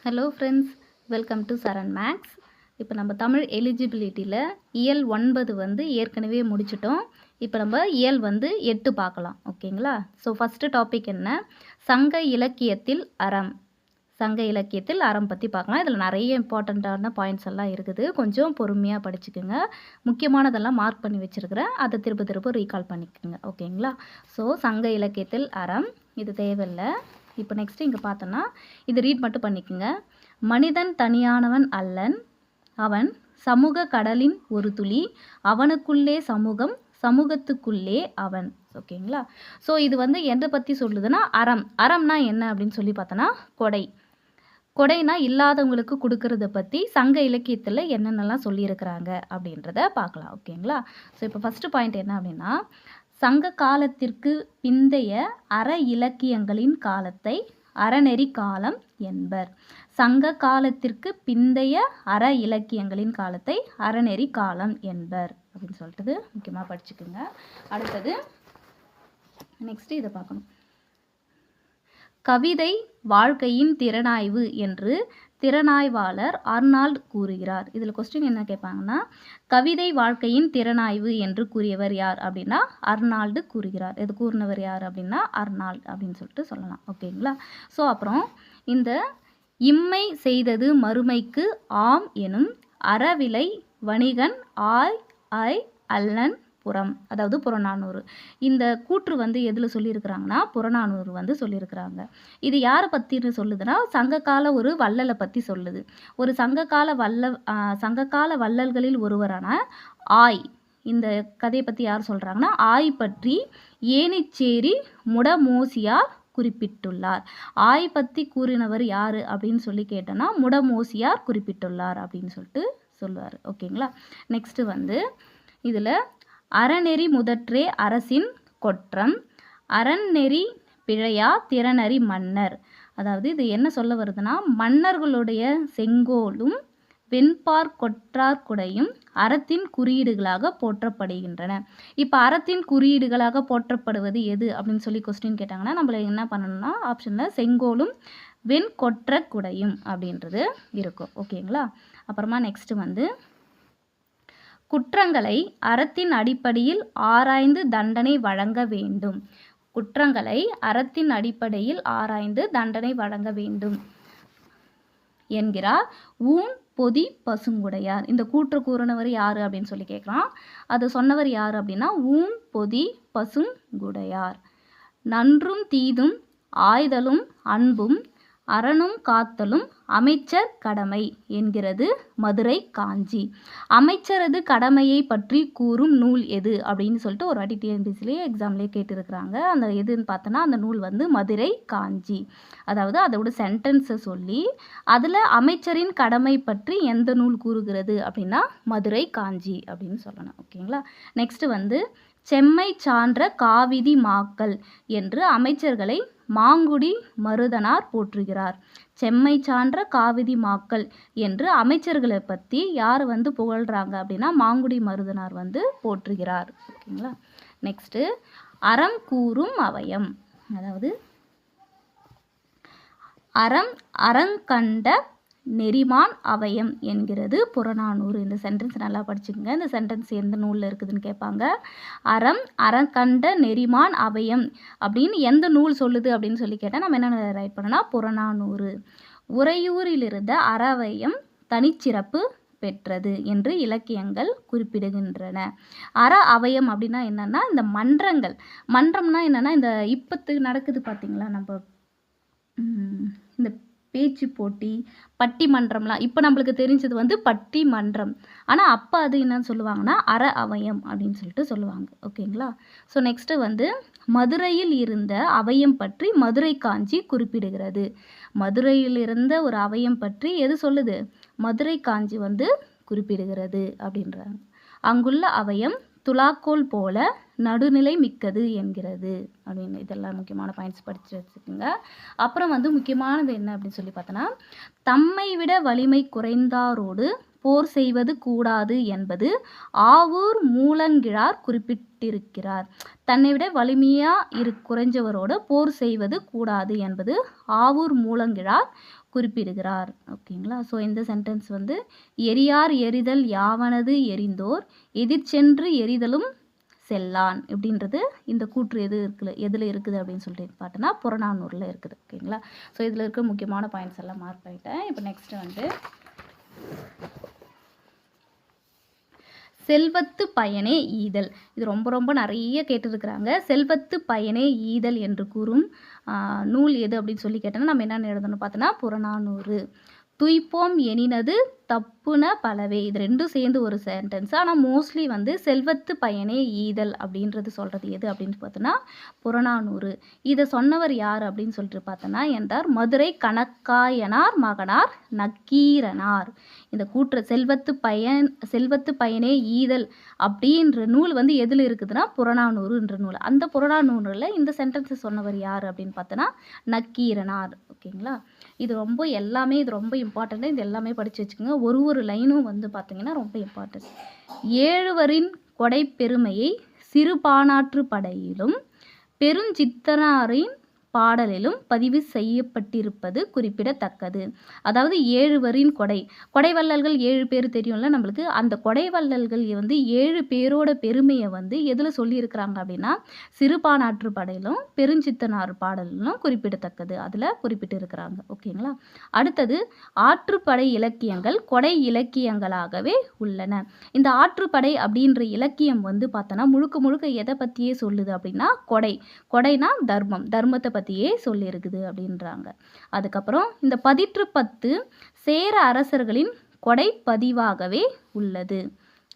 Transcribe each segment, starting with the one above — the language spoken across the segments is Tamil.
Hello friends, welcome to Charan max. இப்போ நம்ம தமிழ் எலிஜிபிலிட்டியில் இயல் 9 வந்து ஏற்கனவே முடிச்சிட்டோம். இப்போ நம்ம இயல் 8 பார்க்கலாம். ஓகேங்களா? ஸோ ஃபஸ்ட்டு டாபிக் என்ன? சங்க இலக்கியத்தில் அறம். சங்க இலக்கியத்தில் அறம் பற்றி பார்க்கலாம். இதில் நிறைய இம்பார்ட்டண்ட்டான பாயிண்ட்ஸ் எல்லாம் இருக்குது. கொஞ்சம் பொறுமையாக படிச்சுக்குங்க. முக்கியமானதெல்லாம் மார்க் பண்ணி வச்சுருக்கிறேன். அதை திரும்ப திரும்ப ரீகால் பண்ணிக்கோங்க. ஓகேங்களா? ஸோ சங்க இலக்கியத்தில் அறம் இது தேவையில்லை. இப்போ நெக்ஸ்ட்டு இங்கே பார்த்தோன்னா இது ரீட் மட்டும் பண்ணிக்கோங்க. மனிதன் தனியானவன் அல்லன், அவன் சமூக கடலின் ஒரு துளி, அவனுக்குள்ளே சமூகம், சமூகத்துக்குள்ளே அவன். ஓகேங்களா? ஸோ இது எதை பற்றி சொல்லுதுன்னா அறம். அறம்னா என்ன அப்படின்னு சொல்லி பார்த்தோன்னா கொடை. கொடைனா இல்லாதவங்களுக்கு கொடுக்கறத பற்றி சங்க இலக்கியத்தில் என்னென்னலாம் சொல்லியிருக்கிறாங்க அப்படின்றத பார்க்கலாம். ஓகேங்களா? ஸோ இப்போ ஃபஸ்ட்டு பாயிண்ட் என்ன அப்படின்னா, சங்க காலத்திற்கு பிந்தைய அற இலக்கியங்களின் காலத்தை அறநெறி காலம் என்பர். சங்க காலத்திற்கு பிந்தைய அற இலக்கியங்களின் காலத்தை அறநெறி காலம் என்பர் அப்படின்னு சொல்லிட்டு முக்கியமாக படிச்சுக்குங்க. அடுத்தது நெக்ஸ்ட் இதை பார்க்கணும். கவிதை வாழ்க்கையின் திறனாய்வு என்று திறனாய்வாளர் அர்னால்ட் கூறுகிறார். இதில் கொஸ்டின் என்ன கேட்பாங்கன்னா, கவிதை வாழ்க்கையின் திறனாய்வு என்று கூறியவர் யார் அப்படின்னா அர்னால்டு கூறுகிறார். இது கூறினவர் யார் அப்படின்னா அர்னால்ட் அப்படின்னு சொல்லிட்டு சொல்லலாம். ஓகேங்களா? ஸோ அப்புறம் இந்த இம்மை செய்தது மறுமைக்கு ஆம் எனும் அறவிலை வணிகன் ஆய் ஐ அல்லன் புறம், அதாவது புறநானூறு. இந்த கூற்று எதில் சொல்லியிருக்கிறாங்கன்னா புறநானூறு சொல்லியிருக்கிறாங்க. இது யாரை பற்றின்னு சொல்லுதுன்னா சங்ககால ஒரு வள்ளலை பற்றி சொல்லுது. ஒரு சங்ககால வள்ளல்களில் ஒருவரான ஆய், இந்த கதையை பற்றி யார் சொல்கிறாங்கன்னா ஆய் பற்றி ஏனிச்சேரி முடமோசியார் குறிப்பிட்டுள்ளார். ஆய் பற்றி கூறினவர் யார் அப்படின்னு சொல்லி கேட்டோன்னா முடமோசியார் குறிப்பிட்டுள்ளார் அப்படின்னு சொல்லிட்டு சொல்லுவார். ஓகேங்களா? நெக்ஸ்ட்டு இதில் அறநெறி முதற்றே அரசின் கொற்றம், அறநெறி பிழையா திறனறி மன்னர். அதாவது இது என்ன சொல்ல வருதுன்னா, மன்னர்களுடைய செங்கோலும் வெண்பார் கொற்றார் குடையும் அறத்தின் குறியீடுகளாக போற்றப்படுகின்றன. இப்போ அறத்தின் குறியீடுகளாக போற்றப்படுவது எது அப்படின்னு சொல்லி கொஸ்டின் கேட்டாங்கன்னா நம்மள என்ன பண்ணணும்னா ஆப்ஷனில் செங்கோலும் வெண் கொற்ற குடையும் அப்படின்றது இருக்கும். ஓகேங்களா? அப்புறமா நெக்ஸ்ட்டு குற்றங்களை அறத்தின் அடிப்படையில் ஆராய்ந்து தண்டனை வழங்க வேண்டும். குற்றங்களை அறத்தின் அடிப்படையில் ஆராய்ந்து தண்டனை வழங்க வேண்டும் என்கிறார் ஊன் பொதி பசுங்குடையார். இந்த கூற்று கூறினவர் யார் அப்படின்னு சொல்லி கேட்குறான். அது சொன்னவர் யார் அப்படின்னா ஊன் பொதி பசுங்குடையார். நன்றும் தீதும் ஆய்தலும் அன்பும் அறனும் காத்தலும் அமைச்சர் கடமை என்கிறது மதுரை காஞ்சி. அமைச்சரது கடமையை பற்றி கூறும் நூல் எது அப்படின்னு சொல்லிட்டு ஒரு வாட்டி டிஎன்பிசிலேயே எக்ஸாம்லேயே கேட்டிருக்கிறாங்க. அந்த எதுன்னு பார்த்தோன்னா அந்த நூல் மதுரை காஞ்சி. அதாவது அதோட சென்டென்ஸை சொல்லி அதில் அமைச்சரின் கடமை பற்றி எந்த நூல் கூறுகிறது அப்படின்னா மதுரை காஞ்சி அப்படின்னு சொல்லணும். ஓகேங்களா? நெக்ஸ்ட்டு செம்மை சான்ற காவிதி மாக்கள் என்று அமைச்சர்களை மாங்குடி மருதனார் போற்றுகிறார். செம்மை சான்ற காவிதி மாக்கள் என்று அமைச்சர்களை பற்றி யார் புகழ்கிறாங்க அப்படின்னா மாங்குடி மருதனார் போற்றுகிறார். ஓகேங்களா? நெக்ஸ்ட்டு அறம் கூறும் அவயம். அதாவது அறங்கண்ட நெறிமான் அவயம் என்கிறது புறநானூறு. இந்த சென்டென்ஸ் நல்லா படிச்சுக்கோங்க. இந்த சென்டென்ஸ் எந்த நூலில் இருக்குதுன்னு கேட்பாங்க. அறங்கண்ட நெறிமான் அவயம் அப்படின்னு எந்த நூல் சொல்லுது அப்படின்னு சொல்லி கேட்டால் நம்ம என்ன ரைட் பண்ணோன்னா புறநானூறு. உறையூரிலிருந்த அறவயம் தனிச்சிறப்பு பெற்றது என்று இலக்கியங்கள் குறிப்பிடுகின்றன. அற அவயம் அப்படின்னா என்னன்னா இந்த மன்றம்னா என்னன்னா இந்த இப்பத்து நடக்குது பார்த்தீங்களா, நம்ம இந்த பேச்சு போட்டி பட்டிமன்றம்லாம் இப்போ நம்மளுக்கு தெரிஞ்சது பட்டிமன்றம். ஆனால் அப்போ அது என்னன்னு சொல்லுவாங்கன்னா அற அவயம் அப்படின்னு சொல்லிட்டு சொல்லுவாங்க. ஓகேங்களா? ஸோ நெக்ஸ்ட்டு மதுரையில் இருந்த அவயம் பற்றி மதுரை காஞ்சி குறிப்பிடுகிறது. மதுரையில் இருந்த ஒரு அவயம் பற்றி எது சொல்லுது? மதுரை காஞ்சி குறிப்பிடுகிறது அப்படின்றாங்க. அங்குள்ள அவயம் துலாக்கோல் போல நடுநிலை மிக்கது என்கிறது அப்படின்னு. இதெல்லாம் முக்கியமான பாயிண்ட்ஸ் படித்து வச்சுக்கோங்க. அப்புறம் முக்கியமானது என்ன அப்படின்னு சொல்லி பார்த்தோன்னா, தம்மை விட வலிமை குறைந்தாரோடு போர் செய்வது கூடாது என்பது ஆவூர் மூலங்கிழார் குறிப்பிட்டிருக்கிறார். தன்னை விட வலிமையாக குறைஞ்சவரோட போர் செய்வது கூடாது என்பது ஆவூர் மூலங்கிழார் குறிப்பிடுகிறார். ஓகேங்களா? ஸோ இந்த சென்டென்ஸ் வந்து எரியார் எரிதல் யாவனது எரிந்தோர் எதிர்ச்சென்று எரிதலும் செல்லான் இப்படின்றது இந்த கூற்று எதில் இருக்குது அப்படின்னு சொல்லிட்டு பார்த்தோன்னா புறநானூரில் இருக்குது. ஓகேங்களா? ஸோ இதில் இருக்க முக்கியமான பாயிண்ட்ஸ் எல்லாம் மார்க் பண்ணிட்டேன். இப்போ நெக்ஸ்ட்டு வந்து செல்வத்து பயனே ஈதல். இது ரொம்ப ரொம்ப நிறைய கேட்டுருக்குறாங்க. செல்வத்து பயனே ஈதல் என்று கூறும் நூல் எது அப்படின்னு சொல்லி கேட்டோன்னா நம்ம என்னென்ன எழுதணும் பார்த்தோன்னா புறநானூறு. துய்ப்போம் எனினது தப்புன பலவே. இது ரெண்டும் சேர்ந்து ஒரு சென்டென்ஸ். ஆனால் மோஸ்ட்லி வந்து செல்வத்து பயனே ஈதல் அப்படின்றது சொல்கிறது எது அப்படின்னு பார்த்தோன்னா புறநானூறு. இதை சொன்னவர் யார் அப்படின்னு சொல்லிட்டு பார்த்தோன்னா என்றார் மதுரை கணக்காயனார் மகனார் நக்கீரனார். இந்த கூற்று செல்வத்து பயனே ஈதல் அப்படின்ற நூல் வந்து எதில் இருக்குதுன்னா புறநானூறுன்ற நூல். அந்த புறநானூறில் இந்த சென்டென்ஸை சொன்னவர் யார் அப்படின்னு பார்த்தோன்னா நக்கீரனார். ஓகேங்களா? இது ரொம்ப இம்பார்ட்டண்ட்டு. இது எல்லாமே படித்து வச்சுக்கோங்க. ஒரு லைனும் வந்து பார்த்தீங்கன்னா ரொம்ப இம்பார்ட்டன்ட். ஏழுவரின் கொடை பெருமையை சிறுபானாற்று படையிலும் பெருஞ்சித்தனாரின் பாடலிலும் பதிவு செய்யப்பட்டிருப்பது குறிப்பிடத்தக்கது. அதாவது 7 வரின் கொடை வள்ளல்கள் 7 பேர் தெரியும்ல நம்மளுக்கு. அந்த கொடை வள்ளல்கள் வந்து 7 பேரோட பெருமையை வந்து எதில் சொல்லியிருக்கிறாங்க அப்படின்னா சிறுபானாற்று படையிலும் பெருஞ்சித்தனார் பாடலிலும் குறிப்பிடத்தக்கது அதில் குறிப்பிட்டிருக்கிறாங்க. ஓகேங்களா? அடுத்தது ஆற்றுப்படை இலக்கியங்கள் கொடை இலக்கியங்களாகவே உள்ளன. இந்த ஆற்றுப்படை அப்படின்ற இலக்கியம் வந்து பார்த்தோன்னா முழுக்க எதை பற்றியே சொல்லுது அப்படின்னா கொடைனா தர்மத்தை பற்றியே சொல்லியிருக்குது அப்படின்றாங்க. அதுக்கப்புறம் இந்த 10 சேர அரசர்களின் கொடை பதிவாகவே உள்ளது.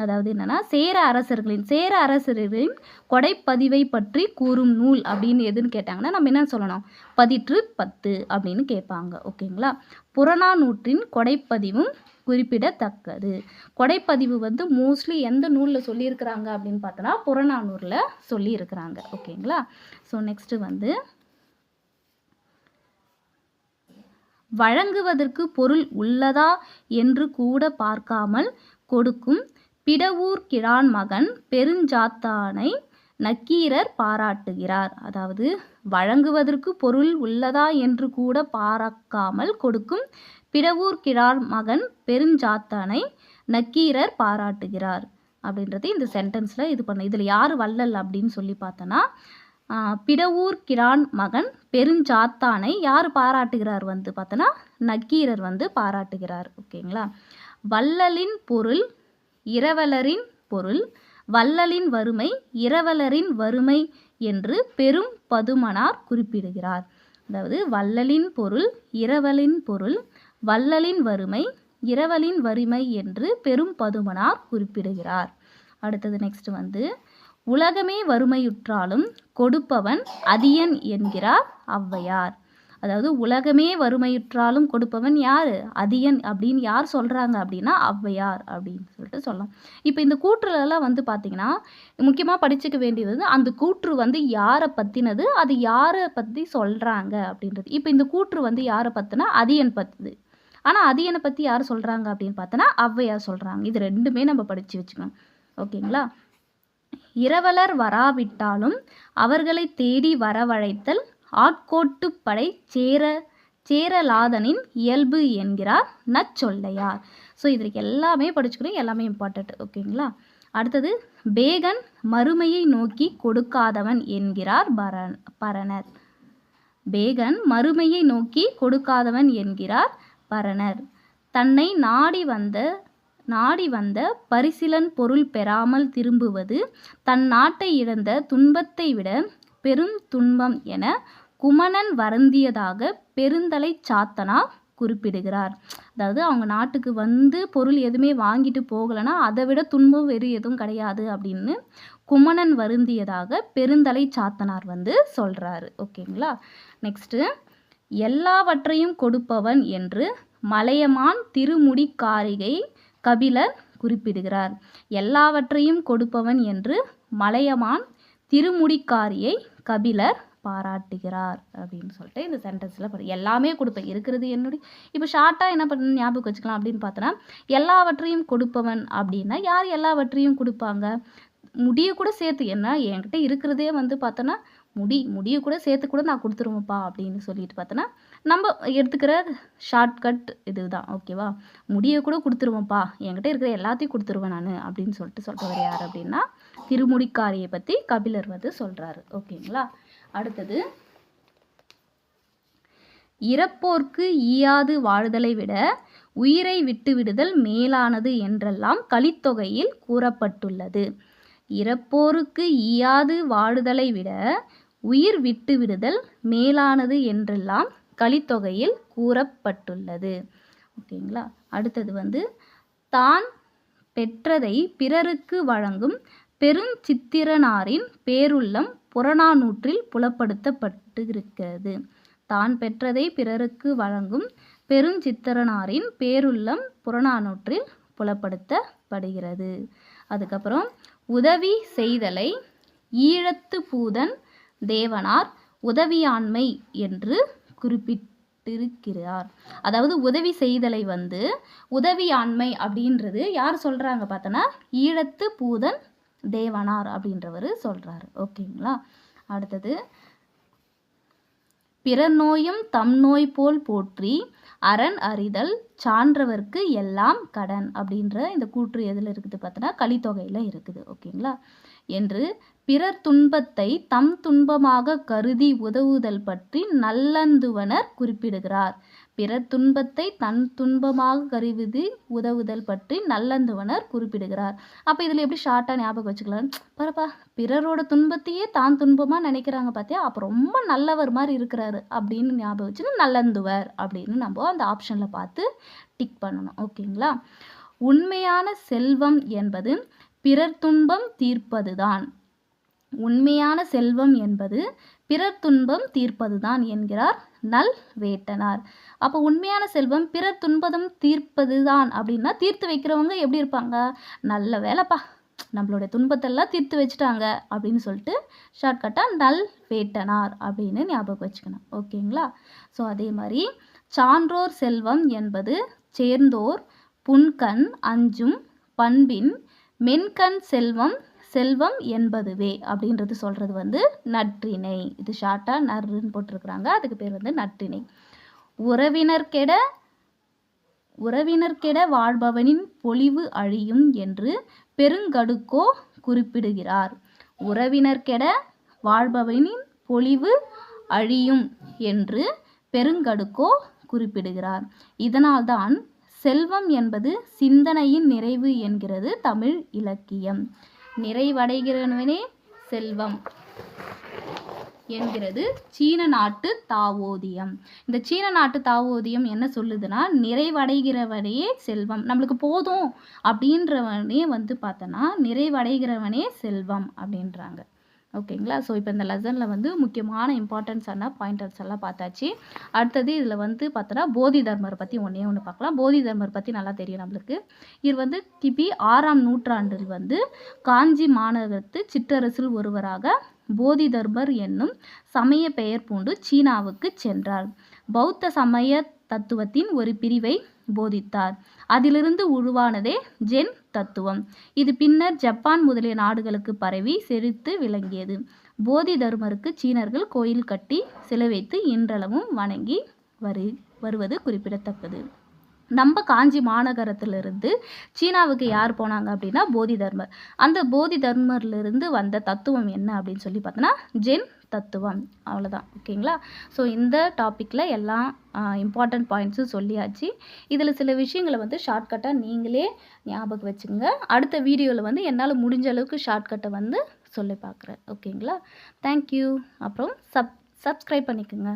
அதாவது என்னன்னா சேர அரசர்களின் கொடைப்பதிவை பற்றி கூறும் நூல் அப்படின்னு எதுன்னு கேட்டாங்கன்னா நம்ம என்ன சொல்லணும் 10 அப்படின்னு கேட்பாங்க. ஓகேங்களா? புறநானூற்றின் கொடைப்பதிவும் குறிப்பிடத்தக்கது. கொடைப்பதிவு வந்து மோஸ்ட்லி எந்த நூலில் சொல்லியிருக்கிறாங்க அப்படின்னு பார்த்தோன்னா புறநானூரில் சொல்லியிருக்கிறாங்க. ஓகேங்களா? ஸோ நெக்ஸ்ட்டு வந்து வழங்குவதற்கு பொருள் உள்ளதா என்று கூட பார்க்காமல் கொடுக்கும் பிடவூர் கிழான் மகன் பெருஞ்சாத்தானை நக்கீரர் பாராட்டுகிறார். அதாவது வழங்குவதற்கு பொருள் உள்ளதா என்று கூட பார்க்காமல் கொடுக்கும் பிடவூர் கிழான் மகன் பெருஞ்சாத்தானை நக்கீரர் பாராட்டுகிறார் அப்படின்றது இந்த சென்டென்ஸில் இதில் யார் வள்ளல் அப்படின்னு சொல்லி பார்த்தோன்னா பிடவூர் கிழான் மகன் பெருஞ்சாத்தானை யார் பாராட்டுகிறார் வந்து பார்த்தோன்னா நக்கீரர் வந்து பாராட்டுகிறார். ஓகேங்களா? வள்ளலின் பொருள் இரவலரின் பொருள் வள்ளலின் வறுமை இரவலரின் வறுமை என்று பெரும் பதுமனார் குறிப்பிடுகிறார். அதாவது வள்ளலின் பொருள் இரவலின் பொருள் வள்ளலின் வறுமை இரவலின் வறுமை என்று பெரும் பதுமனார் குறிப்பிடுகிறார். அடுத்தது நெக்ஸ்ட் வந்து உலகமே வறுமையுற்றாலும் கொடுப்பவன் அதியன் என்கிறார் ஔவையார். அதாவது உலகமே வறுமையுற்றாலும் கொடுப்பவன் யார் அதியன் அப்படின்னு யார் சொல்கிறாங்க அப்படின்னா ஔவையார் அப்படின்னு சொல்லிட்டு சொல்லலாம். இப்போ இந்த கூற்றுலலாம் வந்து பார்த்திங்கன்னா முக்கியமாக படிச்சுக்க வேண்டியது வந்து அந்த கூற்று வந்து யாரை பற்றினது அது யாரை பற்றி சொல்கிறாங்க அப்படின்றது. இப்போ இந்த கூற்று வந்து யாரை பற்றினா அதியன் பற்றுது. ஆனால் அதியனை பற்றி யார் சொல்கிறாங்க அப்படின்னு பார்த்தோன்னா ஔவையார் சொல்கிறாங்க. இது ரெண்டுமே நம்ம படித்து வச்சுக்கணும். ஓகேங்களா? இரவலர் வராவிட்டாலும் அவர்களை தேடி வரவழைத்தல் ஆட்கோட்டுப்படை சேரலாதனின் இயல்பு என்கிறார் நச்சொல்லையார். ஸோ இதற்கு எல்லாமே படிச்சுக்கணும். எல்லாமே இம்பார்ட்டன்ட். ஓகேங்களா? அடுத்தது பேகன் மறுமையை நோக்கி கொடுக்காதவன் என்கிறார் பரணர். பேகன் மறுமையை நோக்கி கொடுக்காதவன் என்கிறார் பரணர். தன்னை நாடி வந்த பரிசிலன் பொருள் பெறாமல் திரும்புவது தன் நாட்டை இழந்த துன்பத்தை விட பெரும் துன்பம் என குமணன் வருந்தியதாக பெருந்தலை சாத்தனார் குறிப்பிடுகிறார். அதாவது அவங்க நாட்டுக்கு வந்து பொருள் எதுவுமே வாங்கிட்டு போகலைன்னா அதை விட துன்பம் வேறு எதுவும் கிடையாது அப்படின்னு குமணன் வருந்தியதாக பெருந்தலை சாத்தனார் வந்து சொல்கிறாரு. ஓகேங்களா? நெக்ஸ்ட்டு எல்லாவற்றையும் கொடுப்பவன் என்று மலையமான் திருமுடிக்காரிகை கபிலர் குறிப்பிடுகிறார். எல்லாவற்றையும் கொடுப்பவன் என்று மலையமான் திருமுடிக்காரியை கபிலர் பாராட்டுகிறார் அப்படின்னு சொல்லிட்டு இந்த சென்டென்ஸில் எல்லாமே கொடுப்பேன் இருக்கிறது என்னுடைய. இப்போ ஷார்ட்டாக என்ன பண்ண ஞாபகம் வச்சுக்கலாம் அப்படின்னு பார்த்தோன்னா எல்லாவற்றையும் கொடுப்பவன் அப்படின்னா யார் எல்லாவற்றையும் கொடுப்பாங்க? முடியை கூட சேர்த்து என்ன என்கிட்ட இருக்கிறதே வந்து பார்த்தோன்னா முடியை கூட சேர்த்து கூட நான் கொடுத்துருவேன்ப்பா அப்படின்னு சொல்லிட்டு பார்த்தோன்னா நம்ம எடுத்துக்கிற ஷார்ட்கட் இதுதான். ஓகேவா? முடிய கூட கொடுத்துருவேன்ப்பா, என்கிட்ட இருக்கிற எல்லாத்தையும் கொடுத்துருவேன் நான் அப்படின்னு சொல்கிறவர் யார் அப்படின்னா திருமுடிக்காரியை பற்றி கபிலர் வந்து சொல்கிறாரு. ஓகேங்களா? அடுத்தது, இறப்போர்க்கு ஈயாது வாழ்தலை விட உயிரை விட்டுவிடுதல் மேலானது என்றெல்லாம் கலித்தொகையில் கூறப்பட்டுள்ளது. இறப்போருக்கு ஈயாது வாழுதலை விட உயிர் விட்டுவிடுதல் மேலானது என்றெல்லாம் கலித்தொகையில் கூறப்பட்டுள்ளது. ஓகேங்களா? அடுத்தது வந்து, தான் பெற்றதை பிறருக்கு வழங்கும் பெருஞ்சித்திரனாரின் பேருள்ளம் புறநானூற்றில் புலப்படுத்தப்பட்டிருக்கிறது. தான் பெற்றதை பிறருக்கு வழங்கும் பெருஞ்சித்திரனாரின் பேருள்ளம் புறநானூற்றில் புலப்படுத்தப்படுகிறது. அதுக்கப்புறம், உதவி செய்தலை ஈழத்து பூதன் தேவனார் உதவியாண்மை என்று குறிப்பிட்டிருக்கிறார். அதாவது உதவி செய்தலை வந்து உதவியாண்மை அப்படின்றது யார் சொல்கிறாங்க பார்த்தோன்னா ஈழத்து பூதன் தேவனார் அப்படின்றவர் சொல்கிறாரு. ஓகேங்களா? அடுத்தது, பிறர் நோயும் தம் நோய் போல் போற்றி அரண் அறிதல் சான்றவர்க்கு எல்லாம் கடன் அப்படின்ற இந்த கூற்று எதில் இருக்குது பார்த்தோன்னா கலித்தொகையில் இருக்குது. ஓகேங்களா? என்று பிறர் துன்பத்தை தம் துன்பமாக கருதி உதவுதல் பற்றி நல்லந்துவனர் குறிப்பிடுகிறார். பிறர் துன்பத்தை தன் துன்பமாக கருதி உதவுதல் பற்றி நல்லந்துவனர் குறிப்பிடுகிறார். அப்போ இதில் எப்படி ஷார்ட்டாக ஞாபகம் வச்சுக்கலாம்? பரப்பா, பிறரோட துன்பத்தையே தான் துன்பமாக நினைக்கிறாங்க பார்த்தியா, அப்போ ரொம்ப நல்லவர் மாதிரி இருக்கிறாரு அப்படின்னு ஞாபகம் வச்சுன்னு நல்லந்துவர் அப்படின்னு நம்ம அந்த ஆப்ஷனில் பார்த்து டிக் பண்ணணும். ஓகேங்களா? உண்மையான செல்வம் என்பது பிறர் துன்பம் தீர்ப்பதுதான். உண்மையான செல்வம் என்பது பிறர் துன்பம் தீர்ப்பதுதான் என்கிறார் நல் வேட்டனார். அப்போ உண்மையான செல்வம் பிறர் துன்பம் தீர்ப்பதுதான் அப்படின்னா தீர்த்து வைக்கிறவங்க எப்படி இருப்பாங்க? நல்ல வேலைப்பா, நம்மளுடைய துன்பத்தெல்லாம் தீர்த்து வச்சுட்டாங்க அப்படின்னு சொல்லிட்டு ஷார்ட்கட்டாக நல் வேட்டனார் அப்படின்னு ஞாபகம் வச்சுக்கணும். ஓகேங்களா? ஸோ அதே மாதிரி, சான்றோர் செல்வம் என்பது சேர்ந்தோர் புன்கண் அஞ்சும் பண்பின் மென்கண் செல்வம் செல்வம் என்பதுவே அப்படின்றது சொல்கிறது வந்து நற்றிணை. இது ஷார்ட்டாக நர்ன்னு போட்டிருக்கிறாங்க, அதுக்கு பேர் வந்து நற்றிணை. உறவினர்கெட வாழ்பவனின் பொலிவு அழியும் என்று பெருங்கடுக்கோ குறிப்பிடுகிறார். உறவினர்கெட வாழ்பவனின் பொலிவு அழியும் என்று பெருங்கடுக்கோ குறிப்பிடுகிறார். இதனால்தான் செல்வம் என்பது சிந்தனையின் நிறைவு என்கிறது தமிழ் இலக்கியம். நிறைவடைகிறவனே செல்வம் என்கிறது சீன நாட்டு தாவோதியம். இந்த சீன நாட்டு தாவோதியம் என்ன சொல்லுதுன்னா, நிறைவடைகிறவனே செல்வம், நம்மளுக்கு போதும் அப்படின்றவனே வந்து பார்த்தோன்னா நிறைவடைகிறவனே செல்வம் அப்படின்றாங்க. ஓகேங்களா? ஸோ இப்போ இந்த லெசனில் வந்து முக்கியமான இம்பார்ட்டன்ஸான பாயிண்டர்ஸ் எல்லாம் பார்த்தாச்சு. அடுத்தது இதில் வந்து பார்த்தோன்னா போதி தர்மரை பற்றி ஒன்று பார்க்கலாம். போதி தர்மர் பற்றி நல்லா தெரியும் நம்மளுக்கு. இது வந்து கிபி 6ஆம் நூற்றாண்டில் வந்து காஞ்சி மாநகரத்து சிற்றரசில் ஒருவராக போதி தர்மர் என்னும் சமய பெயர் பூண்டு சீனாவுக்கு சென்றார். பௌத்த சமய தத்துவத்தின் ஒரு பிரிவை போதித்தார். அதிலிருந்து உருவானதே ஜென் தத்துவம். இது பின்னர் ஜப்பான் முதலிய நாடுகளுக்கு பரவி செழித்து விளங்கியது. போதி தர்மருக்கு சீனர்கள் கோயில் கட்டி சிலை வைத்து இன்றளவும் வணங்கி வருவது குறிப்பிடத்தக்கது. நம்ம காஞ்சி மாநகரத்திலிருந்து சீனாவுக்கு யார் போனாங்க அப்படின்னா போதி தர்மர். அந்த போதி தர்மர்லேருந்து வந்த தத்துவம் என்ன அப்படின்னு சொல்லி பார்த்தோன்னா ஜென் தத்துவம். அவ்வளோதான். ஓகேங்களா? ஸோ இந்த டாப்பிக்கில் எல்லாம் இம்பார்ட்டண்ட் பாயிண்ட்ஸும் சொல்லியாச்சு. இதில் சில விஷயங்களை வந்து ஷார்ட்கட்டாக நீங்களே ஞாபகம் வச்சுங்க. அடுத்த வீடியோவில் வந்து என்னால் முடிஞ்ச அளவுக்கு ஷார்ட்கட்டை வந்து சொல்லி பார்க்குறேன். ஓகேங்களா? தேங்க்யூ. அப்புறம் சப்ஸ்கிரைப் பண்ணிக்கோங்க.